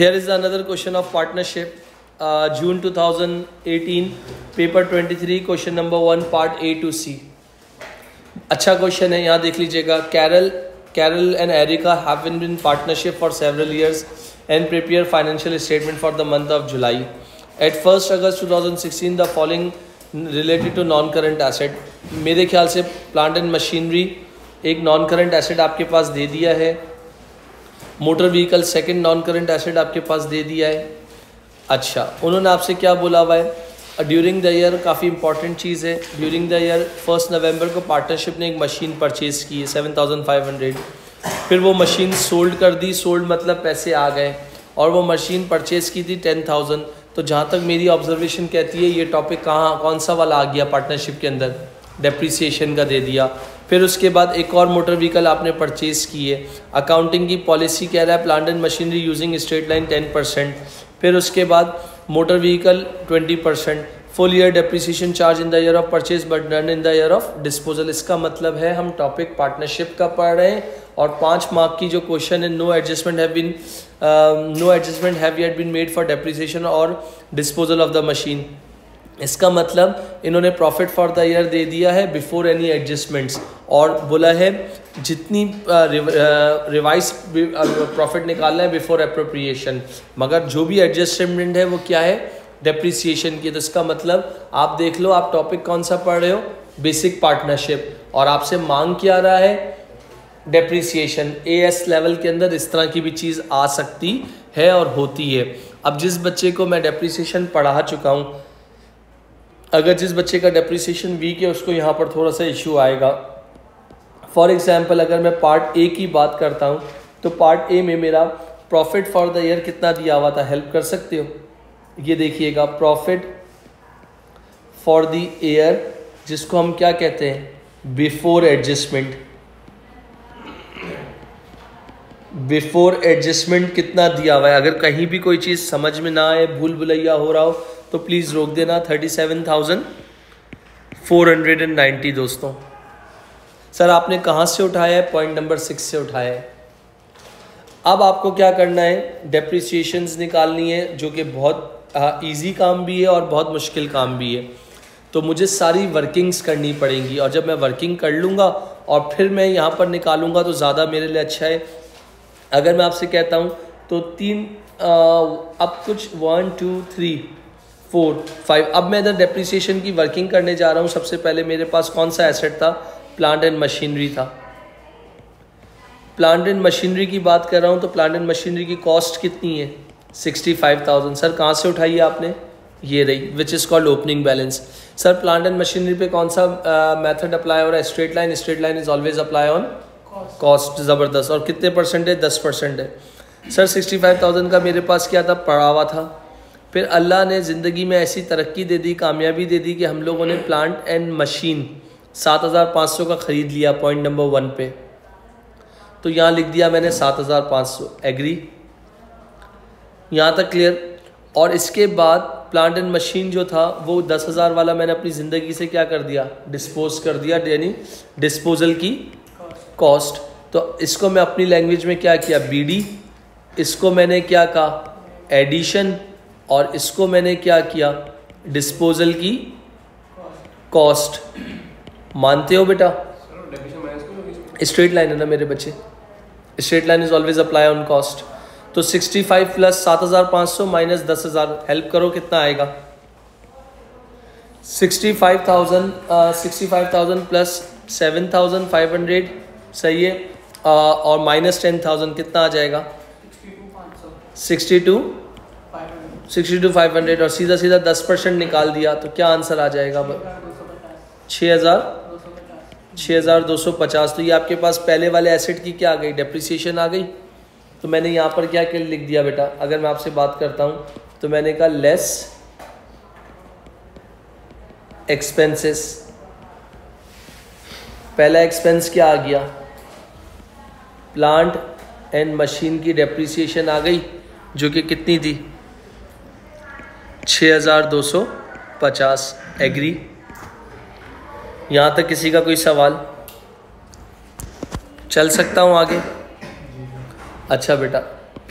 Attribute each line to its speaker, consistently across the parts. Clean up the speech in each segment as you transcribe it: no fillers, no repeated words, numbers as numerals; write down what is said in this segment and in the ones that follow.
Speaker 1: Here is another question of partnership. June 2018, paper 23, question number 1, part A to C. अच्छा question है, यहाँ देख लीजिएगा. Carol and Erica have been in partnership for several years and prepare financial statement for the month of July. At 1st August 2016, the following related to non-current asset. मेरे ख्याल से plant and machinery एक non current asset आपके पास दे दिया है. Motor vehicle second non current asset आपके पास दे दिया है. अच्छा, उन्होंने आपसे क्या बोला हुआ है? ड्यूरिंग द ईयर, काफ़ी इंपॉर्टेंट चीज़ है. ड्यूरिंग द ईयर 1 नवंबर को पार्टनरशिप ने एक मशीन परचेज़ की है 7,500. फिर वो मशीन सोल्ड कर दी. सोल्ड मतलब पैसे आ गए, और वो मशीन परचेज़ की थी 10,000. तो जहाँ तक मेरी ऑब्जर्वेशन कहती है, ये टॉपिक कौन सा वाला आ गया पार्टनरशिप के अंदर? डेप्रिसिएशन का दे दिया. फिर उसके बाद एक और मोटर व्हीकल आपने परचेज़ की है. अकाउंटिंग की पॉलिसी कह रहा है plant and machinery using straight line 10%. फिर उसके बाद motor vehicle 20%. Full year depreciation charge in the year of purchase but none in the year of disposal. इसका मतलब है हम टॉपिक पार्टनरशिप का पढ़ रहे हैं, और 5 मार्क की जो क्वेश्चन है, no adjustment have yet been made for depreciation और डिस्पोजल ऑफ द मशीन. इसका मतलब इन्होंने प्रॉफिट फॉर द ईयर दे दिया है बिफोर एनी एडजस्टमेंट्स, और बोला है जितनी रिवाइज प्रॉफिट निकालना है बिफोर अप्रोप्रिएशन. मगर जो भी एडजस्टमेंट है वो क्या है? डेप्रिसिएशन की. तो इसका मतलब आप देख लो, आप टॉपिक कौन सा पढ़ रहे हो? बेसिक पार्टनरशिप, और आपसे मांग क्या रहा है? डेप्रिसिएशन. एएस लेवल के अंदर इस तरह की भी चीज़ आ सकती है और होती है. अब जिस बच्चे को मैं डेप्रिसिएशन पढ़ा चुका हूँ, अगर जिस बच्चे का डेप्रिसिएशन वीक है उसको यहाँ पर थोड़ा सा इशू आएगा. फॉर एग्जांपल, अगर मैं पार्ट ए की बात करता हूँ, तो पार्ट ए में मेरा प्रॉफिट फॉर द ईयर कितना दिया हुआ था? हेल्प कर सकते हो? ये देखिएगा, प्रॉफिट फॉर द ईयर, जिसको हम क्या कहते हैं? Before adjustment. बिफोर एडजस्टमेंट कितना दिया हुआ है? अगर कहीं भी कोई चीज़ समझ में ना आए, भूल भुलैया हो रहा हो, तो प्लीज़ रोक देना. 37,490 दोस्तों. सर आपने कहाँ से उठाया है? पॉइंट नंबर 6 से उठाया है. अब आपको क्या करना है? डेप्रिसिएशंस निकालनी है, जो कि बहुत इजी काम भी है और बहुत मुश्किल काम भी है. तो मुझे सारी वर्किंग्स करनी पड़ेंगी, और जब मैं वर्किंग कर लूँगा और फिर मैं यहाँ पर निकालूँगा तो ज़्यादा मेरे लिए अच्छा है. अगर मैं आपसे कहता हूँ तो 3 अब कुछ 1 2 3 4 5. अब मैं इधर डेप्रिसिएशन की वर्किंग करने जा रहा हूँ. सबसे पहले मेरे पास कौन सा एसेट था? प्लांट एंड मशीनरी था. प्लांट एंड मशीनरी की बात कर रहा हूँ, तो प्लांट एंड मशीनरी की कॉस्ट कितनी है? 65,000. सर कहाँ से उठाई है आपने? ये रही, which is called opening balance. Sir plant and machinery पे कौन सा मेथड अप्लाई हो रहा है? Straight line. Straight line is always apply on cost. ज़बरदस्त. और कितने परसेंट है? 10% है. सर 65,000 का मेरे पास क्या था? पड़ा हुआ था. फिर अल्लाह ने ज़िंदगी में ऐसी तरक्की दे दी, कामयाबी दे दी कि हम लोगों ने प्लांट एंड मशीन 7,500 का ख़रीद लिया पॉइंट नंबर 1 पे. तो यहाँ लिख दिया मैंने 7,500. एग्री? यहाँ तक क्लियर? और इसके बाद प्लांट एंड मशीन जो था वो 10,000 वाला मैंने अपनी ज़िंदगी से क्या कर दिया? डिस्पोज कर दिया, यानी डिस्पोजल की कॉस्ट. तो इसको मैं अपनी लैंग्वेज में क्या किया? बीडी. इसको मैंने क्या कहा? एडिशन. और इसको मैंने क्या किया? डिस्पोजल की कॉस्ट. मानते हो बेटा? स्ट्रेट लाइन है ना मेरे बच्चे. Straight line is always apply on cost. तो 65 प्लस 7,500 माइनस 10,000, हेल्प करो कितना आएगा? 65,000 प्लस 7,500 सही है, और माइनस 10,000 कितना आ जाएगा? 62,500. और सीधा सीधा 10% निकाल दिया तो क्या आंसर आ जाएगा? 6,250. तो ये आपके पास पहले वाले एसेट की क्या आ गई? डेप्रिसिएशन आ गई. तो मैंने यहाँ पर क्या लिख दिया बेटा? अगर मैं आपसे बात करता हूँ तो मैंने कहा लेस एक्सपेंसेस. पहला एक्सपेंस क्या आ गया? प्लांट एंड मशीन की डेप्रिसिएशन आ गई, जो कि कितनी थी? 6,250. एग्री? यहाँ तक किसी का कोई सवाल? चल सकता हूँ आगे? अच्छा बेटा,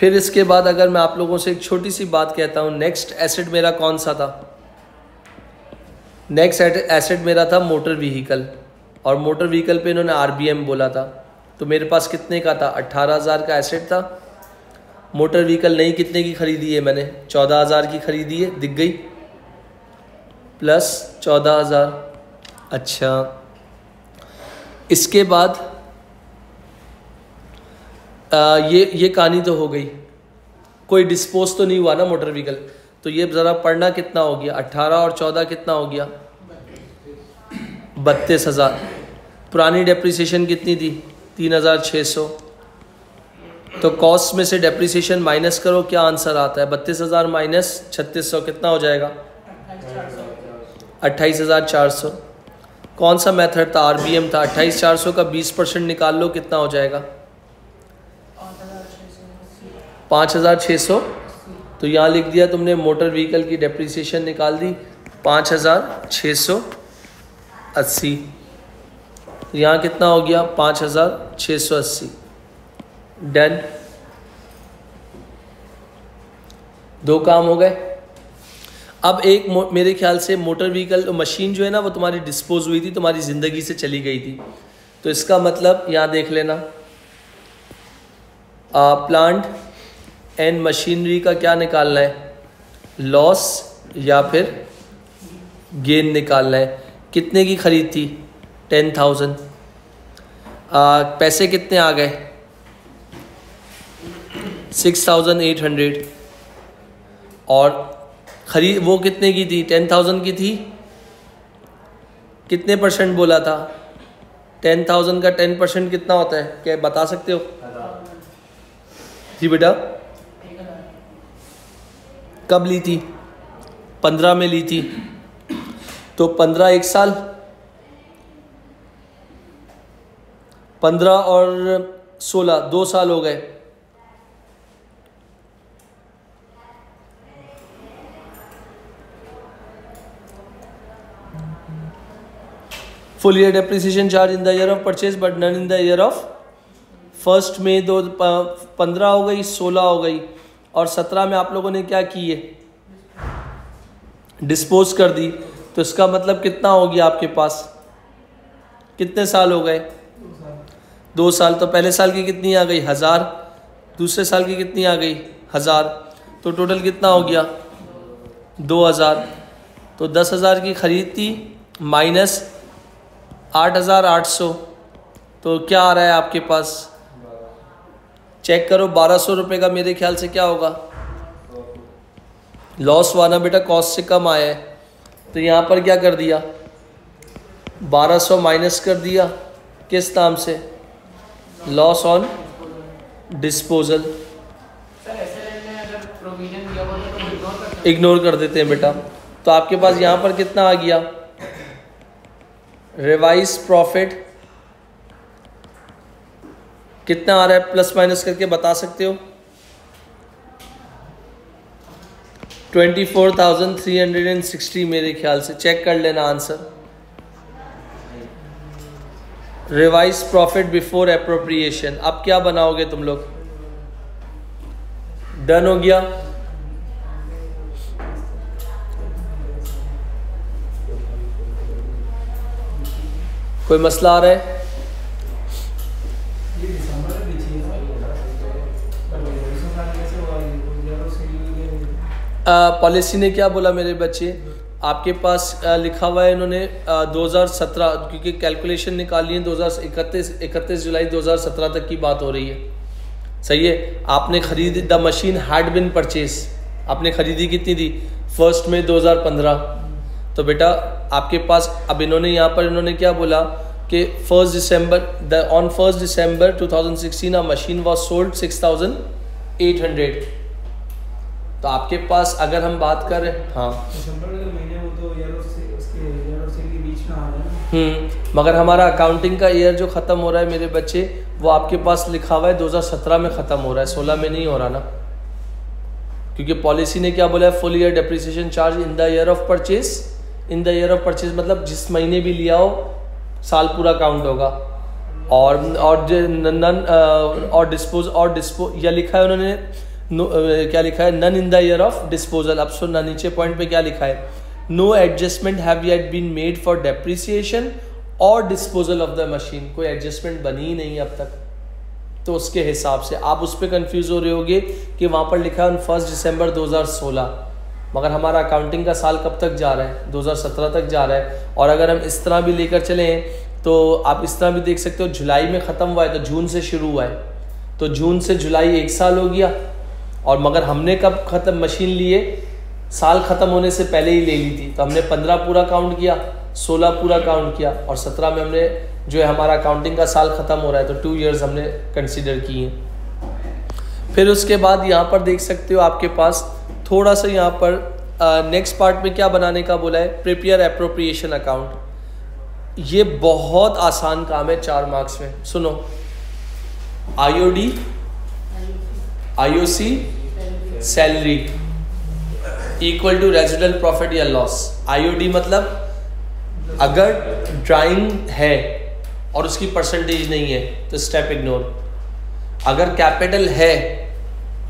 Speaker 1: फिर इसके बाद अगर मैं आप लोगों से एक छोटी सी बात कहता हूँ, नेक्स्ट एसेट मेरा कौन सा था? नेक्स्ट एसेट मेरा था मोटर व्हीकल, और मोटर व्हीकल पे इन्होंने आरबीएम बोला था। तो मेरे पास कितने का था? 18,000 का एसेट था। मोटर व्हीकल नहीं कितने की खरीदी है मैंने? 14,000 की खरीदी है, दिख गई, प्लस 14,000। अच्छा, इसके बाद ये कहानी तो हो गई, कोई डिस्पोज तो नहीं हुआ ना मोटर व्हीकल। तो ये ज़रा पढ़ना कितना हो गया? 18 और 14 कितना हो गया? 32,000। पुरानी डेप्रिसिएशन कितनी थी? 3,600। तो कॉस्ट में से डेप्रिसिएशन माइनस करो, क्या आंसर आता है? 32,000 माइनस 3600 कितना हो जाएगा? 28,400। कौन सा मेथड था? आरबीएम था। 28,400 का 20% निकाल लो, कितना हो जाएगा? 5,600। तो यहाँ लिख दिया तुमने, मोटर व्हीकल की डेप्रिसिएशन निकाल दी 5,680। यहाँ कितना हो गया? 5,680। डन। 2 काम हो गए। अब एक मेरे ख्याल से मोटर व्हीकल मशीन जो है ना, वो तुम्हारी डिस्पोज हुई थी, तुम्हारी ज़िंदगी से चली गई थी। तो इसका मतलब यहाँ देख लेना, प्लांट एंड मशीनरी का क्या निकालना है? लॉस या फिर गेन निकालना है। कितने की खरीद थी? 10,000। पैसे कितने आ गए? 6,800। और खरीद वो कितने की थी? 10,000 की थी। कितने % बोला था? 10,000 का 10% कितना होता है? क्या बता सकते हो? जी बेटा, कब ली थी? 15 में ली थी। तो 15 1 साल, 15 और 16 2 साल हो गए। Full year depreciation charge in the year of purchase but none in the year of first में। 15 हो गई, 16 हो गई, और 17 में आप लोगों ने क्या की है? डिस्पोज कर दी। तो इसका मतलब कितना हो गया आपके पास? कितने साल हो गए? 2 साल। तो पहले साल की कितनी आ गई? 1000। दूसरे साल की कितनी आ गई? 1000। तो टोटल कितना हो गया? 2000। तो 10,000 की खरीद थी, माइनस 8,800। तो क्या आ रहा है आपके पास? चेक करो, 1,200 रुपये का मेरे ख्याल से क्या होगा? लॉस हुआ ना बेटा, कॉस्ट से कम आया है। तो यहाँ पर क्या कर दिया? 1,200 माइनस कर दिया, किस नाम से? Loss on disposal. इग्नोर कर देते हैं बेटा। तो आपके पास यहाँ पर कितना आ गया? रिवाइज प्रॉफिट कितना आ रहा है? प्लस माइनस करके बता सकते हो? 24,360 मेरे ख्याल से। चेक कर लेना answer. Revise profit before appropriation. अब क्या बनाओगे तुम लोग? डन हो गया। कोई मसला आ रहा है? पॉलिसी ने क्या बोला मेरे बच्चे? आपके पास लिखा हुआ है इन्होंने 2017, क्योंकि कैलकुलेशन निकाली है 31 जुलाई 2017 तक की बात हो रही है। सही है। आपने खरीदी, the machine had been purchase, आपने खरीदी कितनी थी? फर्स्ट में 2015। तो बेटा आपके पास अब इन्होंने यहाँ पर इन्होंने क्या बोला कि 1 December 2016 a machine was sold 6,800। तो आपके पास अगर हम बात कर रहे हैं, हाँ मगर हमारा अकाउंटिंग का ईयर जो ख़त्म हो रहा है मेरे बच्चे, वो आपके पास लिखा हुआ है 2017 में ख़त्म हो रहा है, 16 में नहीं हो रहा ना। क्योंकि पॉलिसी ने क्या बोला है? Full year depreciation charge in the year of purchase. In the year of purchase मतलब जिस महीने भी लिया हो साल पूरा काउंट होगा। और डिस्पोज या लिखा है उन्होंने क्या लिखा है, none in the year of disposal. अब सुनना नीचे पॉइंट पे क्या लिखा है, no adjustment have yet been made for depreciation और डिस्पोजल ऑफ द मशीन। कोई एडजस्टमेंट बनी ही नहीं अब तक, तो उसके हिसाब से आप उस पर कंफ्यूज हो रहे होगे कि वहाँ पर लिखा है 1 दिसंबर 2016, मगर हमारा अकाउंटिंग का साल कब तक जा रहा है, 2017 तक जा रहा है। और अगर हम इस तरह भी लेकर चलें तो आप इस तरह भी देख सकते हो, जुलाई में ख़त्म हुआ है तो जून से शुरू हुआ है, तो जून से जुलाई 1 साल हो गया। और मगर हमने कब ख़त्म मशीन लिए, साल ख़त्म होने से पहले ही ले ली थी, तो हमने 15 पूरा काउंट किया, 16 पूरा काउंट किया और 17 में हमने जो है हमारा अकाउंटिंग का साल ख़त्म हो रहा है तो 2 इयर्स हमने कंसिडर किए। फिर उसके बाद यहाँ पर देख सकते हो आपके पास थोड़ा सा यहाँ पर नेक्स्ट पार्ट में क्या बनाने का बोला है, प्रिपेयर एप्रोप्रिएशन अकाउंट। ये बहुत आसान काम है 4 मार्क्स में। सुनो, IOD, IOC, salary equal to residual profit या लॉस। आईओडी मतलब अगर ड्राइंग है और उसकी परसेंटेज नहीं है तो स्टेप इग्नोर। अगर कैपिटल है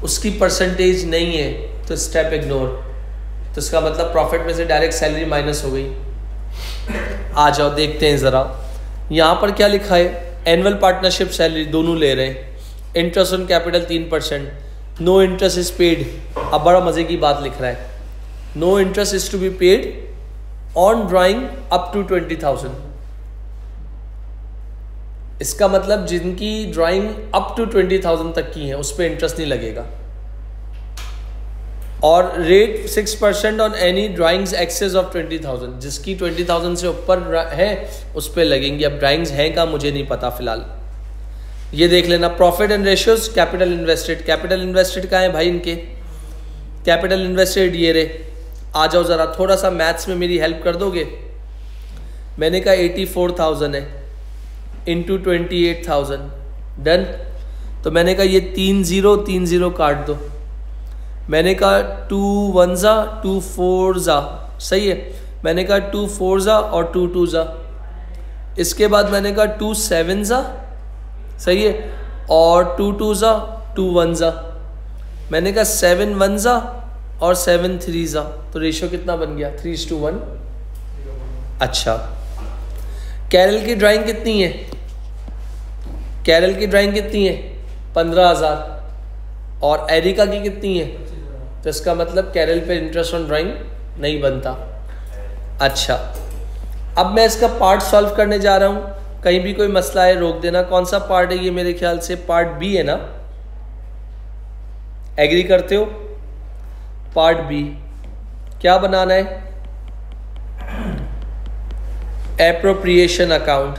Speaker 1: उसकी परसेंटेज नहीं है तो स्टेप इग्नोर। तो इसका मतलब प्रॉफिट में से डायरेक्ट सैलरी माइनस हो गई। आ जाओ देखते हैं ज़रा, यहाँ पर क्या लिखा है, एनुअल पार्टनरशिप सैलरी दोनों ले रहे हैं, interest on capital 3%, no interest is paid. अब बड़ा मज़े की बात लिख रहा है, no interest is to be paid on drawing up to 20,000। इसका मतलब जिनकी ड्राइंग अप टू 20,000 तक की है उस पर इंटरेस्ट नहीं लगेगा। और rate 6% on any drawings excess of 20,000, जिसकी 20,000 से ऊपर है उस पर लगेंगी। अब ड्राइंग्स हैं का मुझे नहीं पता फिलहाल, ये देख लेना। Profit and ratios, capital invested, capital invested कहाँ है भाई इनके, कैपिटल इन्वेस्टेड ये रे। आ जाओ ज़रा थोड़ा सा मैथ्स में मेरी हेल्प कर दोगे। मैंने कहा 84,000 है इंटू 28,000, डन। तो मैंने कहा ये 3 0 काट दो। मैंने कहा 2 1 ज़ा 2 4 ज़ा, सही है। मैंने कहा 2 4 ज़ा और 2 2 ज़ा। इसके बाद मैंने कहा 2 7 ज़ा, सही है, और 2 2 ज़ा 2 1 ज़ा। मैंने कहा 7 1 ज़ा और 7 3 ज़ा। तो रेशियो कितना बन गया, 3:1। अच्छा, कैरल की ड्राइंग कितनी है, कैरल की ड्राइंग कितनी है 15,000 और एरिका की कितनी है, तो इसका मतलब कैरल पे इंटरेस्ट ऑन ड्राइंग नहीं बनता। अच्छा, अब मैं इसका पार्ट सॉल्व करने जा रहा हूँ, कहीं भी कोई मसला है रोक देना। कौन सा पार्ट है ये, मेरे ख्याल से पार्ट बी है ना, एग्री करते हो? पार्ट बी क्या बनाना है, appropriation account,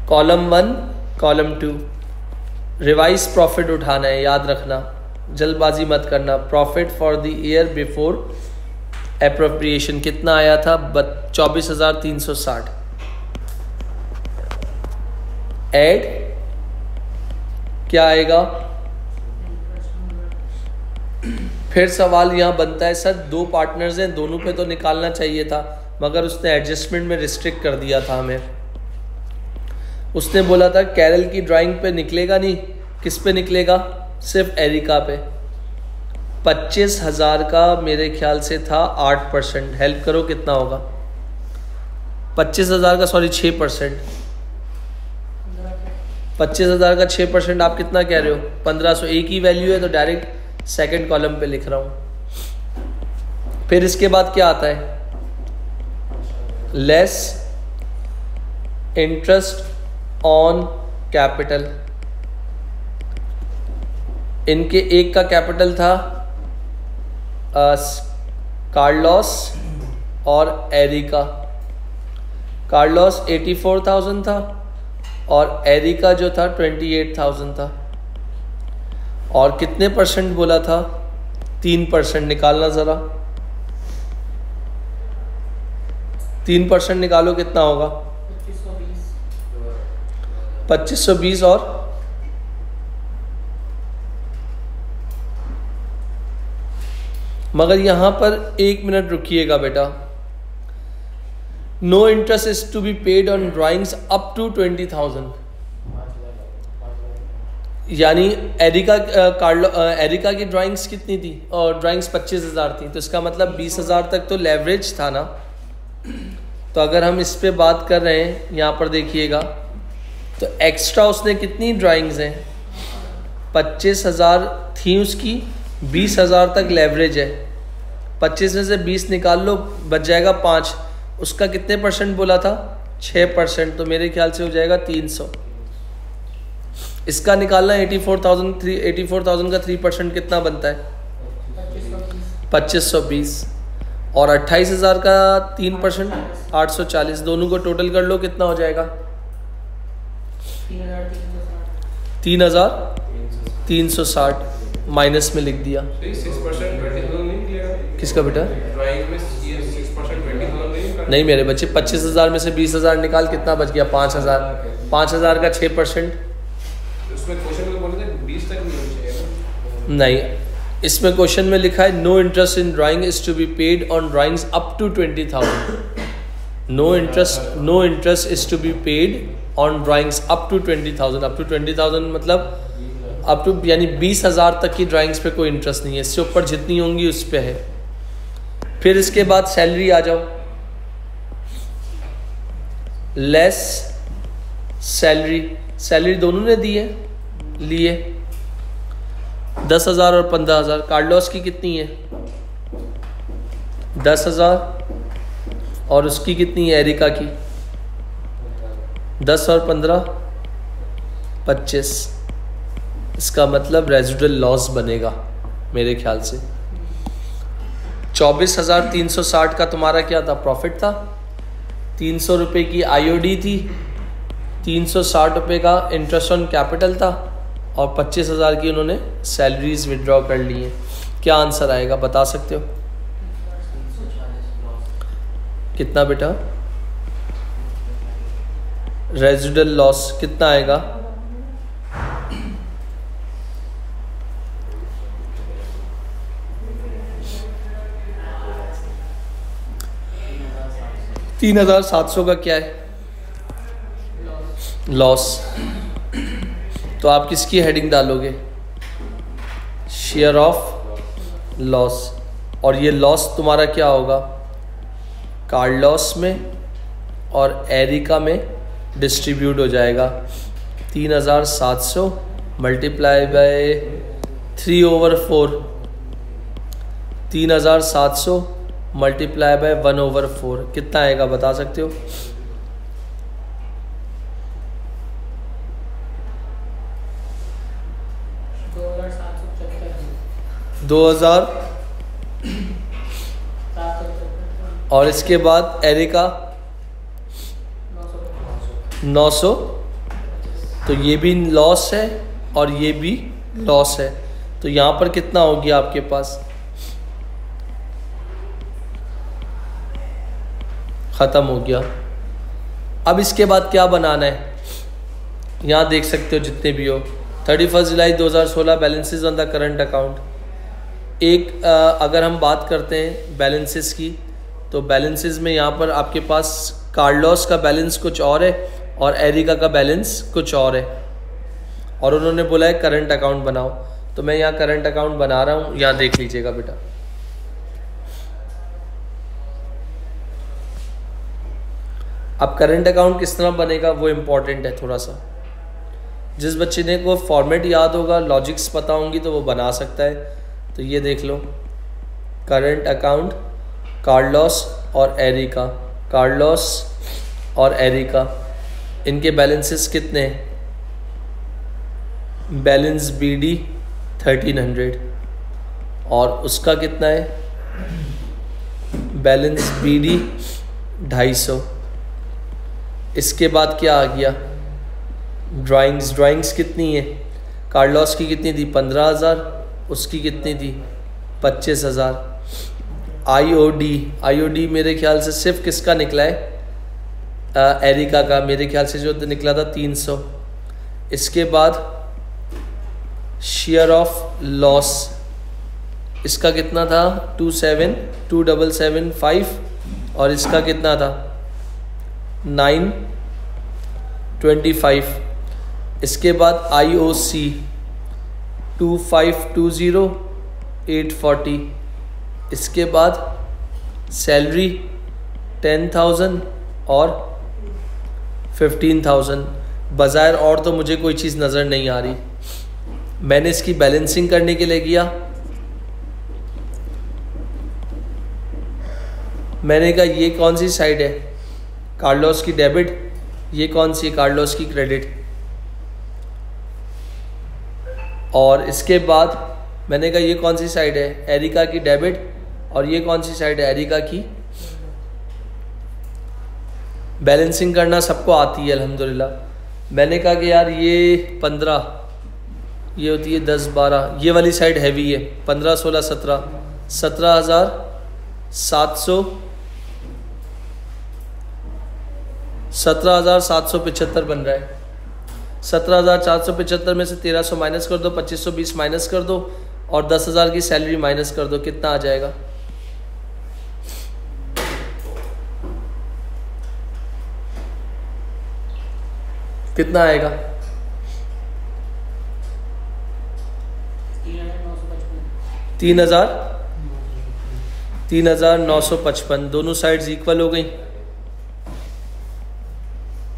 Speaker 1: column 1 column 2, revise profit उठाना है, याद रखना, जल्दबाजी मत करना। Profit for the year before appropriation कितना आया था, 24,360। ऐड क्या आएगा, फिर सवाल यहाँ बनता है सर 2 पार्टनर्स हैं, दोनों पे तो निकालना चाहिए था, मगर उसने एडजस्टमेंट में रिस्ट्रिक्ट कर दिया था हमें। उसने बोला था कैरल की ड्राइंग पे निकलेगा नहीं, किस पे निकलेगा, सिर्फ एरिका पे। 25,000 का मेरे ख्याल से था 8%, हेल्प करो कितना होगा, 25,000 का सॉरी 6%, 25,000 का 6% आप कितना कह रहे हो, 1500। एक ही वैल्यू है तो डायरेक्ट सेकंड कॉलम पे लिख रहा हूँ। फिर इसके बाद क्या आता है, लेस इंटरेस्ट ऑन कैपिटल। इनके एक का कैपिटल था कार्लोस और एरिका। कार्लोस 84,000 था और एरिका जो था 28,000 था। और कितने परसेंट बोला था, 3%। निकालना ज़रा, 3% निकालो कितना होगा, 2520 और मगर यहाँ पर 1 मिनट रुकिएगा बेटा। No interest is to be paid on drawings up to 20,000। यानी एरिका की ड्राइंग्स कितनी थी, और ड्राइंग्स 25,000 थी, तो इसका मतलब 20,000 तक तो लेवरेज था ना। तो अगर हम इस पे बात कर रहे हैं, यहाँ पर देखिएगा तो एक्स्ट्रा उसने कितनी ड्राइंग्स हैं, 25,000 थी उसकी, 20,000 तक लेवरेज है। 25 में से 20 निकाल लो, बच जाएगा 5। उसका कितने परसेंट बोला था, 6%, तो मेरे ख्याल से हो जाएगा 300। इसका निकालना 84,000 का 3% कितना बनता है, 2520, और 28,000 का 3% 840। दोनों को टोटल कर लो, कितना हो जाएगा, 3,360 माइनस में लिख दिया। किसका बेटा, नहीं मेरे बच्चे, 25,000 में से 20,000 निकाल, कितना बच गया, 5,000। 5,000 का 6%, नहीं, इसमें क्वेश्चन में लिखा है no interest in drawing is to be paid on drawings up to 20,000। No interest is to be paid on drawings up to 20,000। Up to 20,000 मतलब अप टू यानी 20,000 तक की ड्राइंग्स पे कोई इंटरेस्ट नहीं है, इससे ऊपर जितनी होंगी उस पे है। फिर इसके बाद सैलरी आ जाओ, लेस सैलरी दोनों ने दी है, लिए 10,000 और 15,000। कार्लोस की कितनी है, 10,000, और उसकी कितनी है, एरिका की 10 और 15 25। इसका मतलब रेजिडुअल लॉस बनेगा मेरे ख्याल से। 24,360 का तुम्हारा क्या था, प्रॉफिट था। 300 रुपये की आईओडी थी, 360 रुपये का इंटरेस्ट ऑन कैपिटल था, और 25,000 की उन्होंने सैलरीज विड्रॉ कर ली हैं। क्या आंसर आएगा, बता सकते हो कितना बेटा, रेजिडुअल लॉस कितना आएगा, $3,700 का क्या है, लॉस। तो आप किसकी हेडिंग डालोगे, शेयर ऑफ लॉस, और ये लॉस तुम्हारा क्या होगा, कार्लोस में और एरिका में डिस्ट्रीब्यूट हो जाएगा। 3,700 मल्टीप्लाई बाय 3/4, 3,700 मल्टीप्लाई बाय 1/4 कितना आएगा, बता सकते हो, 2,000, और इसके बाद एरिका 900। तो ये भी लॉस है और ये भी लॉस है, तो यहाँ पर कितना हो गया आपके पास, ख़त्म हो गया। अब इसके बाद क्या बनाना है, यहाँ देख सकते हो जितने भी हो। 31 जुलाई 2016 balances on the current account. एक अगर हम बात करते हैं बैलेंसेस की, तो बैलेंसेस में यहाँ पर आपके पास कार्लोस का बैलेंस कुछ और है और एरिका का बैलेंस कुछ और है, और उन्होंने बोला है करंट अकाउंट बनाओ। तो मैं यहाँ करंट अकाउंट बना रहा हूँ, यहाँ देख लीजिएगा बेटा। अब करंट अकाउंट किस तरह बनेगा वो इम्पॉर्टेंट है थोड़ा सा। जिस बच्चे ने को फॉर्मेट याद होगा, लॉजिक्स पता होंगी, तो वो बना सकता है। तो ये देख लो, करंट अकाउंट कार्लोस और एरिका, कार्लोस और एरिका, इनके बैलेंसेस कितने हैं, बैलेंस बीडी 1300 और उसका कितना है, बैलेंस बीडी 250। इसके बाद क्या आ गया, ड्राइंग्स कितनी है, कार्लोस की कितनी थी 15,000, उसकी कितनी थी 25,000। आईओडी मेरे ख्याल से सिर्फ किसका निकला है, एरिका का, मेरे ख्याल से जो निकला था 300। इसके बाद शेयर ऑफ लॉस, इसका कितना था 2775 और इसका कितना था 925। इसके बाद आईओसी 2520 840। इसके बाद सैलरी 10,000 और 15,000। बाज़ाहिर और तो मुझे कोई चीज़ नज़र नहीं आ रही। मैंने इसकी बैलेंसिंग करने के लिए किया। मैंने कहा ये कौन सी साइड है, कार्लोस की डेबिट, ये कौन सी कार्लोस की क्रेडिट। और इसके बाद मैंने कहा ये कौन सी साइड है, एरिका की डेबिट, और ये कौन सी साइड है, एरिका की। बैलेंसिंग करना सबको आती है अल्हम्दुलिल्लाह। मैंने कहा कि यार ये 15, ये होती है 10 12, ये वाली साइड हैवी है, 15 16 17, 17,775 बन रहा है। 17,475 में से 1,300 माइनस कर दो, 2,520 माइनस कर दो, और 10,000 की सैलरी माइनस कर दो, कितना आ जाएगा। कितना आएगा? 3,955। दोनों साइड्स इक्वल हो गई।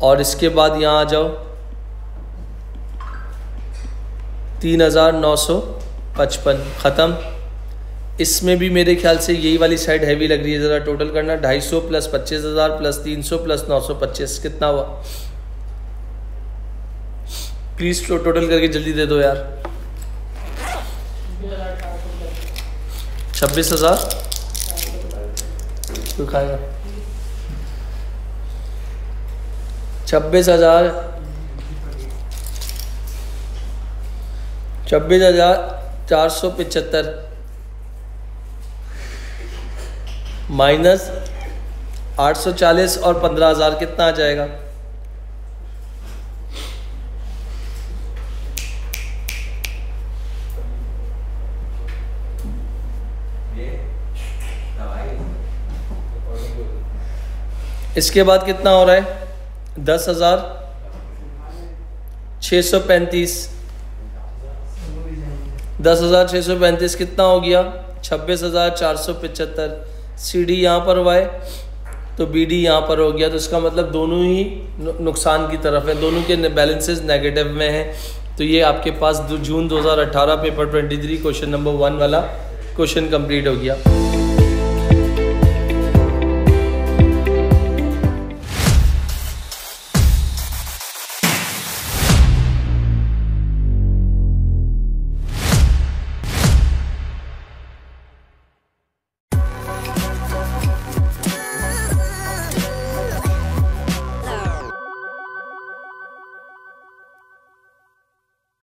Speaker 1: और इसके बाद यहाँ आ जाओ, 3,955 ख़त्म। इसमें भी मेरे ख्याल से यही वाली साइड हैवी लग रही है। ज़रा टोटल करना, 250 प्लस 25,000 प्लस 300 प्लस 925, कितना हुआ? प्लीज़ टोटल करके जल्दी दे दो यार। 26,000 तो खाएगा। 26,475 माइनस 840 और 15,000, कितना आ जाएगा? इसके बाद कितना हो रहा है? 10,635। 10,635 कितना हो गया? 26,475। CD यहाँ पर हुआ है तो BD यहाँ पर हो गया, तो इसका मतलब दोनों ही नुकसान की तरफ है, दोनों के बैलेंसेस नेगेटिव में हैं। तो ये आपके पास जून 2018 पेपर 23 क्वेश्चन नंबर 1 वाला क्वेश्चन कंप्लीट हो गया।